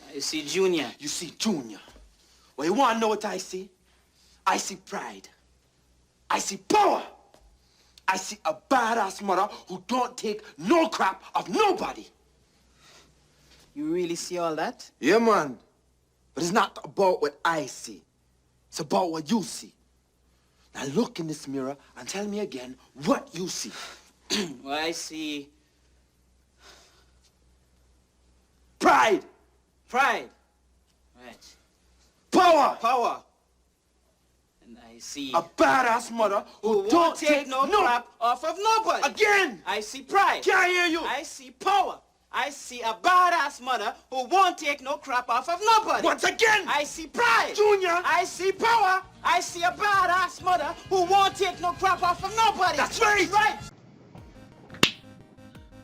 I see Junior. You see Junior. Well, you want to know what I see? I see pride. I see power. I see a badass mother who don't take no crap of nobody. You really see all that? Yeah, man. But it's not about what I see. It's about what you see. Now look in this mirror and tell me again what you see. Well, I see... Pride. Pride. Right. Power. Power. And I see... A badass mother who who don't won't take no crap off of nobody. Again. I see pride. Can't hear you. I see power. I see a badass mother who won't take no crap off of nobody. Once again. I see pride. Junior. I see power. I see a badass mother who won't take no crap off of nobody. That's right. Right.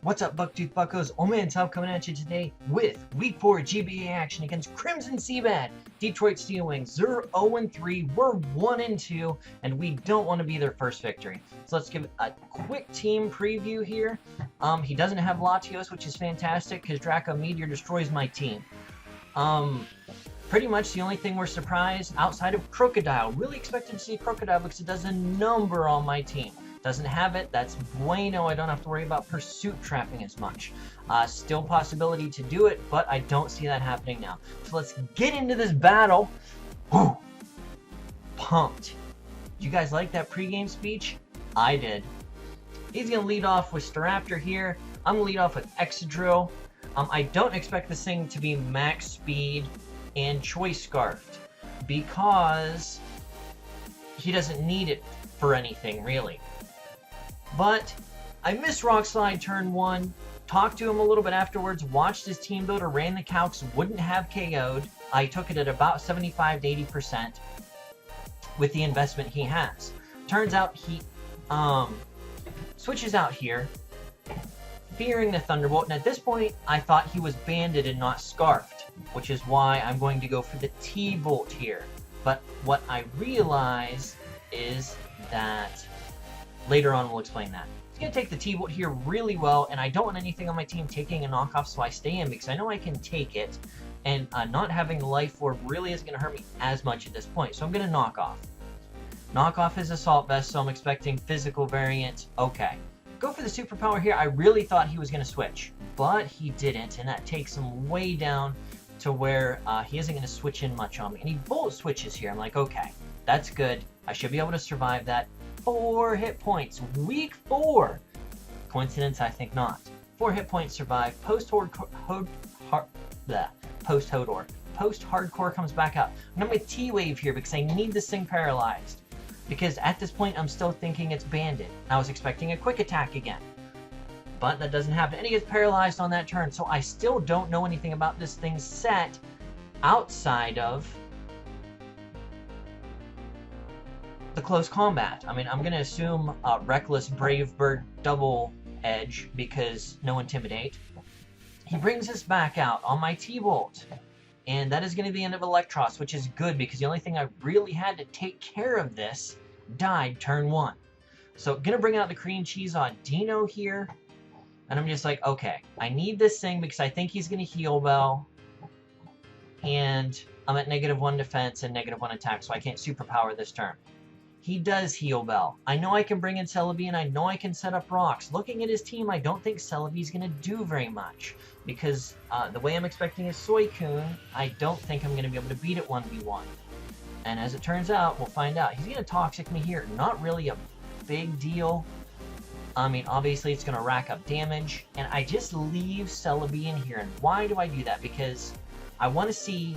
What's up, BuckToothBuccos? Oldmantup coming at you today with Week 4 GBA action against CrimsonCBAD. Detroit Steel Wings. They're 0-3, we're 1-2, and we don't want to be their first victory. So let's give a quick team preview here. He doesn't have Latios, which is fantastic because Draco Meteor destroys my team. Pretty much the only thing we're surprised outside of Crocodile. Really expected to see Crocodile because it does a number on my team. Doesn't have it, that's bueno. I don't have to worry about pursuit trapping as much. Still possibility to do it, but I don't see that happening now. So let's get into this battle. Whew. Pumped. Did you guys like that pregame speech? I did. He's going to lead off with Staraptor here. I'm going to lead off with Excadrill. I don't expect this thing to be max speed and Choice Scarfed because he doesn't need it for anything, really. But I missed Rock Slide turn 1, talked to him a little bit afterwards, watched his team builder, ran the calcs, wouldn't have KO'd. I took it at about 75 to 80% with the investment he has. Turns out he switches out here, fearing the Thunderbolt, and at this point I thought he was banded and not scarfed, which is why I'm going to go for the T-Bolt here. But what I realize is that later on, we'll explain that. He's going to take the T-Bolt here really well, and I don't want anything on my team taking a knockoff, so I stay in because I know I can take it, and not having the Life Orb really isn't going to hurt me as much at this point, so I'm going to knock off. Knock off his Assault Vest, so I'm expecting physical variant. Okay. Go for the Superpower here. I really thought he was going to switch, but he didn't, and that takes him way down to where he isn't going to switch in much on me. And he Bolt switches here. I'm like, okay, that's good. I should be able to survive that. 4 hit points. Week 4. Coincidence? I think not. 4 hit points survive. Post-Hardcore comes back up. I'm going to make T-Wave here because I need this thing paralyzed. Because at this point, I'm still thinking it's banded. I was expecting a quick attack again. But that doesn't happen. And he gets paralyzed on that turn. So I still don't know anything about this thing's set outside of the close combat. I mean, I'm going to assume Reckless Brave Bird double edge because no Intimidate. He brings us back out on my T-Bolt. And that is going to be the end of Electros, which is good because the only thing I really had to take care of this died turn 1. So going to bring out the cream cheese on Dino here. And I'm just like, okay, I need this thing because I think he's going to Heal Bell. And I'm at -1 defense and -1 attack, so I can't superpower this turn. He does Heal Bell. I know I can bring in Celebi, and I know I can set up rocks. Looking at his team, I don't think Celebi's going to do very much. Because the way I'm expecting his Suicune, I don't think I'm going to be able to beat it 1v1. And as it turns out, we'll find out. He's going to Toxic me here. Not really a big deal. I mean, obviously it's going to rack up damage. And I just leave Celebi in here. And why do I do that? Because I want to see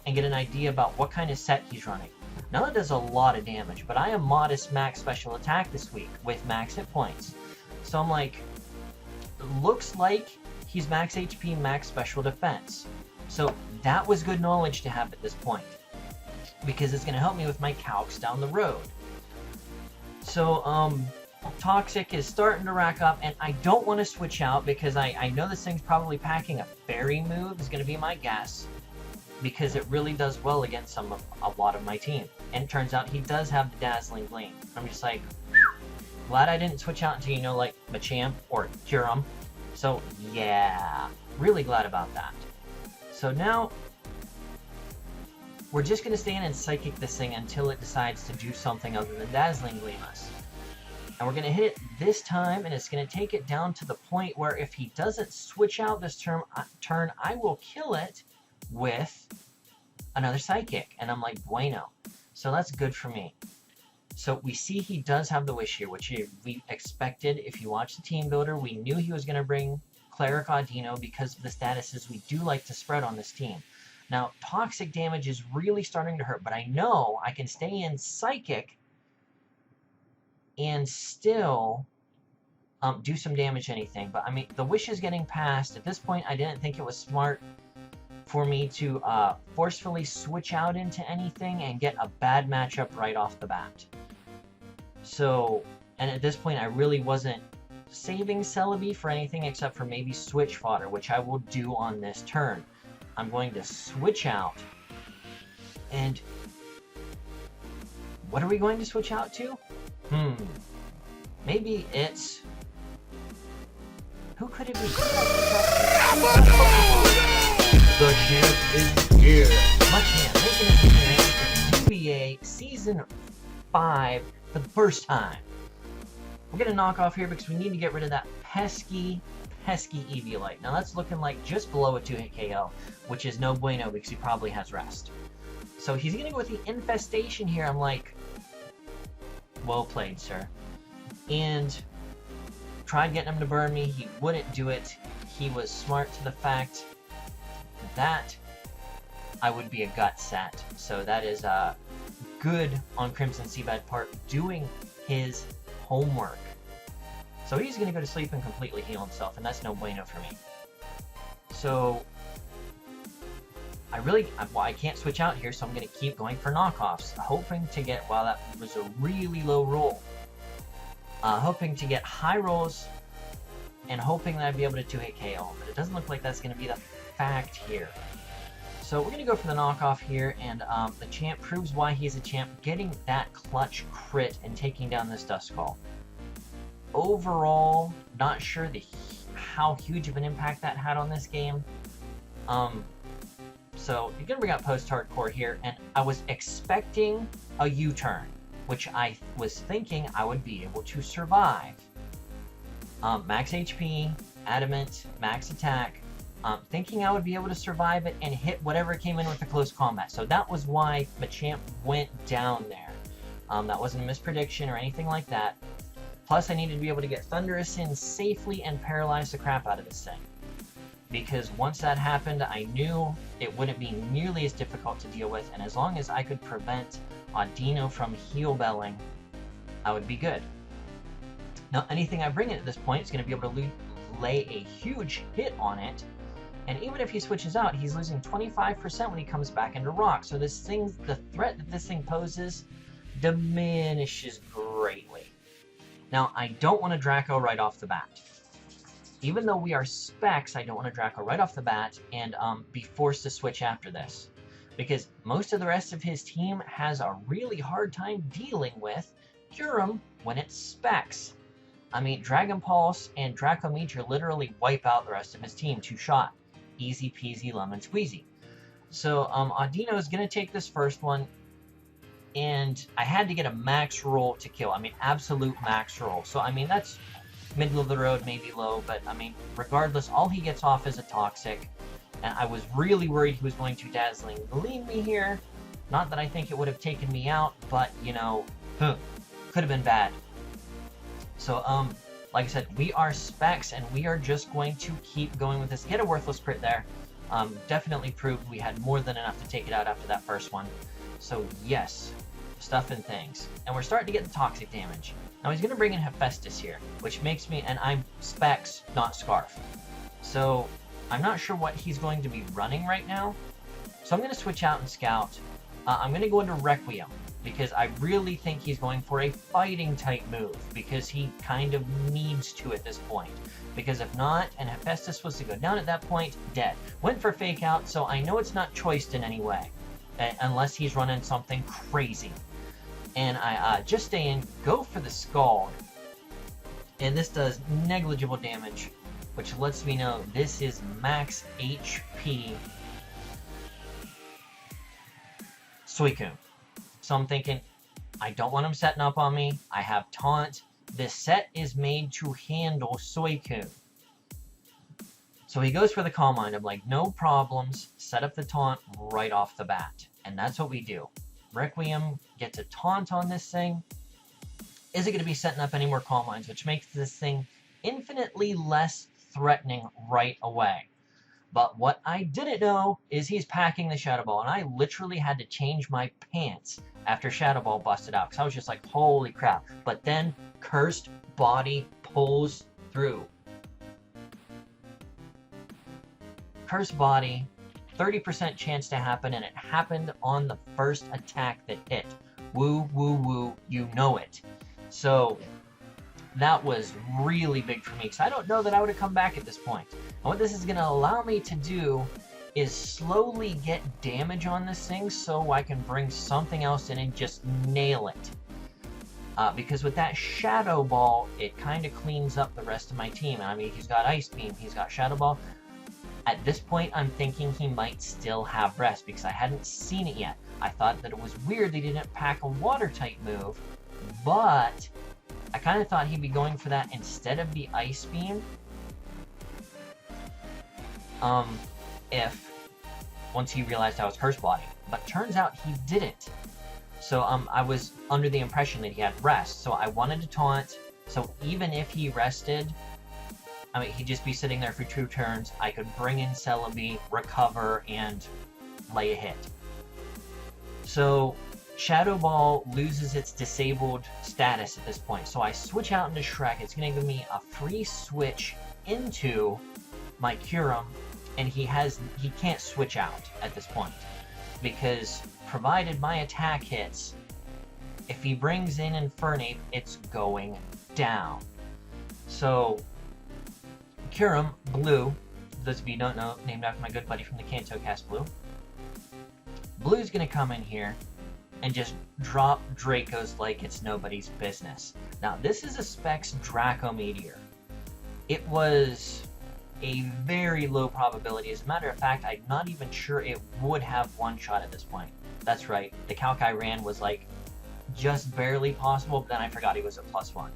and get an idea about what kind of set he's running. Now that does a lot of damage, but I am modest max special attack this week with max hit points. So I'm like, looks like he's max HP, max special defense. So that was good knowledge to have at this point, because it's going to help me with my calcs down the road. So, Toxic is starting to rack up, and I don't want to switch out because I know this thing's probably packing a Fairy move, is going to be my guess. Because it really does well against a lot of my team. And it turns out he does have the Dazzling Gleam. I'm just like, glad I didn't switch out into, like Machamp or Kyurem. So, yeah, really glad about that. So now we're just going to stand and psychic this thing until it decides to do something other than Dazzling Gleam us. And we're going to hit it this time, and it's going to take it down to the point where if he doesn't switch out this turn, I will kill it with another Psychic. And I'm like, bueno. So that's good for me. So we see he does have the Wish here, which we expected. If you watch the team builder, we knew he was going to bring Cleric Audino because of the statuses we do like to spread on this team. Now, Toxic damage is really starting to hurt, but I know I can stay in Psychic and still do some damage to anything. But I mean, the Wish is getting past. At this point, I didn't think it was smart for me to forcefully switch out into anything and get a bad matchup right off the bat. So, and at this point, I really wasn't saving Celebi for anything except for maybe switch fodder, which I will do on this turn. I'm going to switch out. And what are we going to switch out to? Maybe it's... Who could it be? The champ is here. My champ, making his appearance in GBA Season 5 for the first time. We're going to knock off here because we need to get rid of that pesky Eviolite. Now that's looking like just below a 2-hit KO, which is no bueno because he probably has rest. So he's going to go with the Infestation here. I'm like, well played, sir. And tried getting him to burn me. He wouldn't do it. He was smart to the fact that I would be a gut set. So that is good on CrimsonCBAD part, doing his homework. So he's going to go to sleep and completely heal himself, and that's no bueno for me. So I can't switch out here, so I'm going to keep going for knockoffs, hoping to get, wow, that was a really low roll. Hoping to get high rolls and hoping that I'd be able to 2-hit KO, but it doesn't look like that's going to be the fact here. So we're going to go for the knockoff here, and the champ proves why he's a champ, getting that clutch crit and taking down this Duskull. Overall, not sure how huge of an impact that had on this game. So you're going to bring out post-hardcore here, and I was expecting a U-turn, which I was thinking I would be able to survive. Max HP, Adamant, max attack, thinking I would be able to survive it and hit whatever came in with the close combat. So that was why Machamp went down there. That wasn't a misprediction or anything like that. Plus, I needed to be able to get Thunderous in safely and paralyze the crap out of this thing. Because once that happened, I knew it wouldn't be nearly as difficult to deal with, and as long as I could prevent Audino from heal-belling, I would be good. Now, anything I bring in at this point is going to be able to lay a huge hit on it, and even if he switches out, he's losing 25% when he comes back into Rock. So this thing, the threat that this thing poses diminishes greatly. Now, I don't want to Draco right off the bat. Even though we are specs, I don't want to Draco right off the bat and be forced to switch after this. Because most of the rest of his team has a really hard time dealing with Kyurem when it's specs. I mean, Dragon Pulse and Draco Meteor literally wipe out the rest of his team. 2-shot. Easy peasy lemon squeezy. So Audino is going to take this first one. And I had to get a max roll to kill. I mean, absolute max roll. So, I mean, that's middle of the road, maybe low. But, I mean, regardless, all he gets off is a Toxic. And I was really worried he was going to Dazzling Gleam me here. Not that I think it would have taken me out, but, you know, could have been bad. So, like I said, we are specs, and we are just going to keep going with this. Get a worthless crit there. Definitely proved we had more than enough to take it out after that first one. So, yes, stuff and things. And we're starting to get the Toxic damage. Now, he's going to bring in Hephaestus here, which makes me, and I'm specs, not Scarf. So, I'm not sure what he's going to be running right now. So I'm going to switch out and Scout. I'm going to go into Requiem, because I really think he's going for a fighting type move, because he kind of needs to at this point. Because if not, and Hephaestus was to go down at that point, dead. Went for Fake Out, so I know it's not choiced in any way, unless he's running something crazy. And I just stay in, go for the Scald, and this does negligible damage, which lets me know this is max HP Suicune. So I'm thinking, I don't want him setting up on me. I have Taunt. This set is made to handle Suicune. So he goes for the Calm Mind. I'm like, no problems. Set up the Taunt right off the bat. And that's what we do. Requiem gets a Taunt on this thing. Isn't going to be setting up any more Calm Minds, which makes this thing infinitely less threatening right away. But what I didn't know is he's packing the Shadow Ball, and I literally had to change my pants after Shadow Ball busted out, because I was just like, holy crap. But then Cursed Body pulls through. Cursed Body, 30% chance to happen, and it happened on the first attack that hit. Woo, woo, woo, you know it. So that was really big for me, because I don't know that I would have come back at this point. And what this is going to allow me to do is slowly get damage on this thing so I can bring something else in and just nail it. Because with that Shadow Ball, it kind of cleans up the rest of my team. I mean, he's got Ice Beam, he's got Shadow Ball. At this point, I'm thinking he might still have Rest, because I hadn't seen it yet. I thought that it was weird they didn't pack a Water-type move, but I kind of thought he'd be going for that instead of the Ice Beam. Once he realized I was Curse Body. But turns out he didn't. So I was under the impression that he had Rest. So I wanted to taunt. So even if he rested, I mean, he'd just be sitting there for 2 turns. I could bring in Celebi, recover, and lay a hit. So Shadow Ball loses its disabled status at this point. So I switch out into Shrek. It's going to give me a free switch into my Kyurem, and he can't switch out at this point, because provided my attack hits, if he brings in Infernape, it's going down. So Kyurem, Blue, those of you who don't know, named after my good buddy from the Kanto cast, Blue. Blue's going to come in here and just drop Dracos like it's nobody's business. Now, this is a Specs Draco Meteor. It was a very low probability. As a matter of fact, I'm not even sure it would have one shot at this point. That's right, the calc I ran was like just barely possible, but then I forgot he was at +1.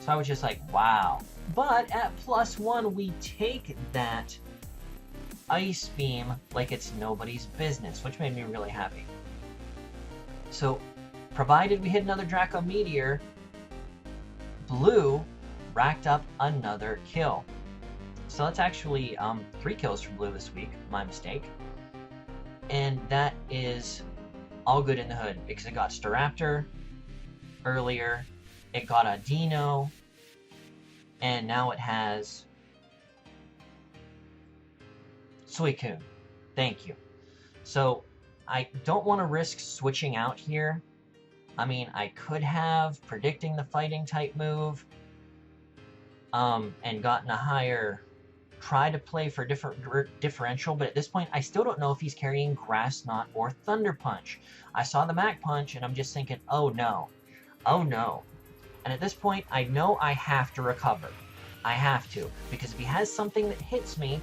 So I was just like, wow. But at +1, we take that Ice Beam like it's nobody's business, which made me really happy. So, provided we hit another Draco Meteor, Blue racked up another kill. So that's actually 3 kills for Blue this week, my mistake. And that is all good in the hood, because it got Staraptor earlier, it got a Dino, and now it has Suicune. Thank you. So I don't want to risk switching out here. I mean, I could have predicting the fighting type move and gotten a higher try to play for different differential, but at this point I still don't know if he's carrying Grass Knot or Thunder Punch. I saw the Mac Punch and I'm just thinking, oh no, oh no. And at this point I know I have to recover. I have to, because if he has something that hits me,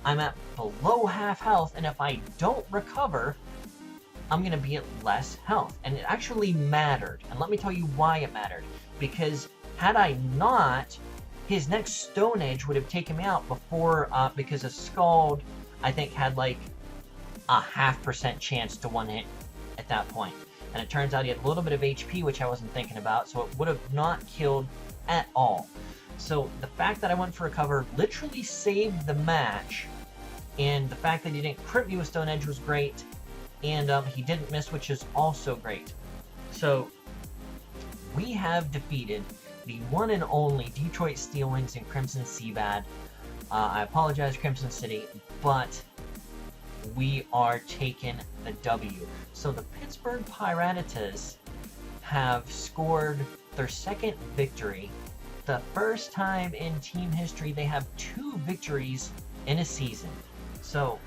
I'm at below half health, and if I don't recover, I'm going to be at less health. And it actually mattered, and let me tell you why it mattered. Because had I not, his next Stone Edge would have taken me out before, because a Scald, I think, had like a 0.5% chance to one hit at that point. And it turns out he had a little bit of HP, which I wasn't thinking about, so it would have not killed at all. So the fact that I went for a cover literally saved the match, and the fact that he didn't crit me with Stone Edge was great, and he didn't miss, which is also great. So we have defeated the one and only Detroit Steel Wings in CrimsonCBAD. I apologize, Crimson City, but we are taking the W. So the Pittsburgh Pirattatas have scored their 2nd victory. The first time in team history they have 2 victories in a season. So,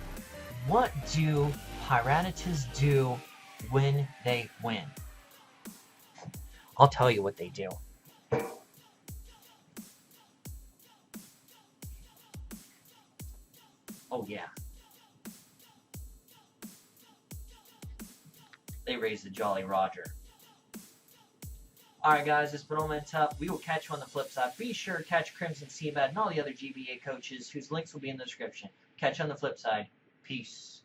what do Pirattatas do when they win? I'll tell you what they do. Oh yeah. they raise the Jolly Roger. Alright guys, it's been Oldmantup. We will catch you on the flip side. Be sure to catch CrimsonCBAD and all the other GBA coaches whose links will be in the description. Catch you on the flip side. Peace.